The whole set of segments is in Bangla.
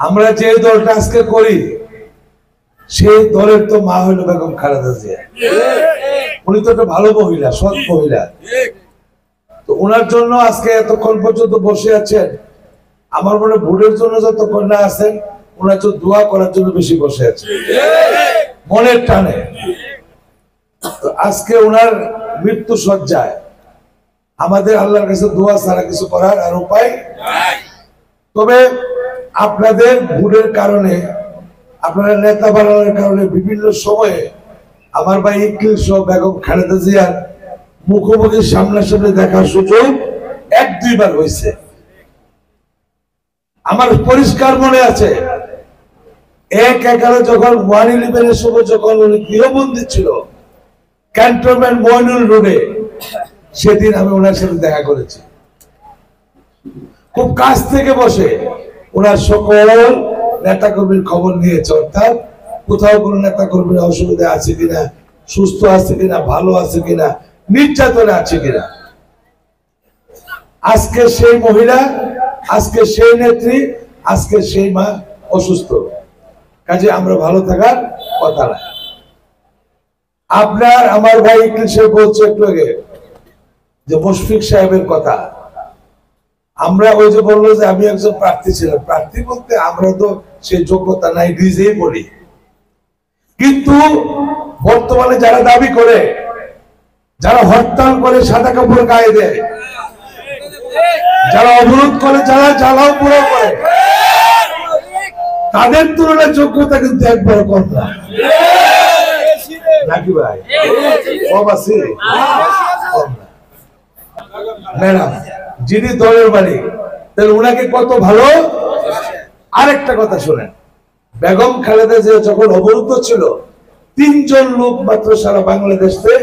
আমরা যে দলটা আজকে করি সেই দলের তো মা হইল বেগম খালেদা জিয়া। উনি তো একটা ভালো মহিলা, সৎ মহিলা। তো ওনার জন্য আজকে এতক্ষণ পর্যন্ত বসে আছেন। আমার মনে ভোটের জন্য যতক্ষণ না আছেন, ওনার তো দোয়া করার জন্য বেশি বসে আছে মনের টানে। তো আজকে ওনার মৃত্যু সজ্জায় আমাদের আল্লাহর কাছে দোয়া ছাড়া কিছু করার আর উপায় নাই। তবে আপনাদের ভোটের কারণে, আপনারা নেতা বানানোর কারণে বিভিন্ন সময়ে আমার ভাই ইকলিল সহ বেগম খালেদা জিয়ার মুখোমুখি সামনাসামনি দেখার সুযোগ 1-2 বার হয়েছে। আমার পরিষ্কার মনে আছে 1/11 যখন 1/11 সময় যখন উনি গৃহবন্দী ছিল ক্যান্টনমেন্ট মইনুল রোডে, সেদিন আমি ওনার সাথে দেখা করেছি। খুব কাছ থেকে বসে ওনার সকল নেতা কর্মীর খবর নিয়েছে, অর্থাৎ কোথাও কোনো নেতা কর্মীর অসুবিধা আছে কিনা, সুস্থ আছে কিনা, ভালো আছে কিনা, নির্যাতনে আছে কিনা। আজকে সেই মহিলা, আজকে সেই নেত্রী, আজকে সেই মা অসুস্থ, কাজে আমরা ভালো থাকার কথা না। আপনার আমার ভাই ইকলিল বলছে একটু আগে যে মুশফিক সাহেবের কথা, আমরা ওই যে বললো যে আমি একজন প্রার্থী ছিলাম, প্রার্থী বলতে আমরা তো সেই যোগ্যতা নাই, নিজেই বলি। কিন্তু বর্তমানে যারা দাবি করে, যারা হরতাল করে, সাদা কাপড় গায়ে দেয়, যারা অবরোধ করে, যারা জ্বালাও পোড়াও করে, তাদের তুলনায় যোগ্যতা কিন্তু একবার কম না, নাকি ভাই? কম আছে? ম্যাডাম যিনি দলের মালিক, তাহলে উনাকে কত ভালো। আরেকটা কথা শোনেন, বেগম খালেদা জিয়া যখন অবরুদ্ধ ছিল 3 জন লোক মাত্র সারা বাংলাদেশে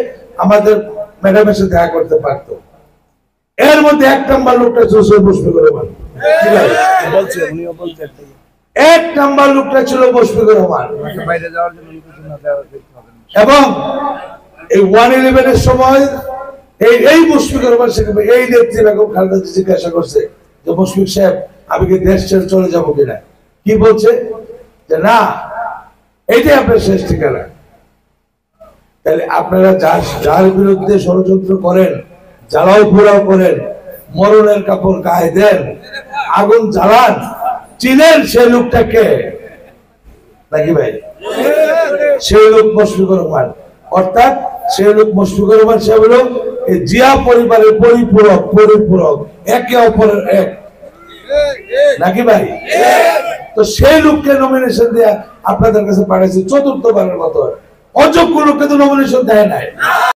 আমাদের ম্যাডামের সাথে দেখা করতে পারতো। এর মধ্যে 1 নাম্বার লোকটা ছিল মুশফিকুর রহমান। 1 নাম্বার লোকটা ছিল মুশফিকুর রহমান। এবং এই 1/11 এর সময় এই মুশফিকুর রহমান সেখানে এই নেত্রী বেগম খালেদা জিয়া জিজ্ঞাসা করছে যে মুশফিক সাহেব আমি কি দেশ ছেড়ে চলে যাবো কিনা। কি বলছে যে না, এইটাই আপনার শেষ ঠিকানা। তাহলে আপনারা যার বিরুদ্ধে ষড়যন্ত্র করেন, জ্বালাও পোড়াও করেন, মরণের কাপড় গায়ে দেন, আগুন জ্বালান, চিনেন সেই লোকটাকে নাকি ভাই? সেই লোক মুশফিকুর রহমান, অর্থাৎ সেই লোক মুশফিকুর রহমান সাহেব হলো এই জিয়া পরিবারের পরিপূরক, একে অপরের এক, নাকি ভাই? তো সেই লোককে নমিনেশন দেয়া আপনাদের কাছে পাঠাইছে 4র্থবারের মতো। অযোগ্য লোককে তো নমিনেশন দেয় নাই।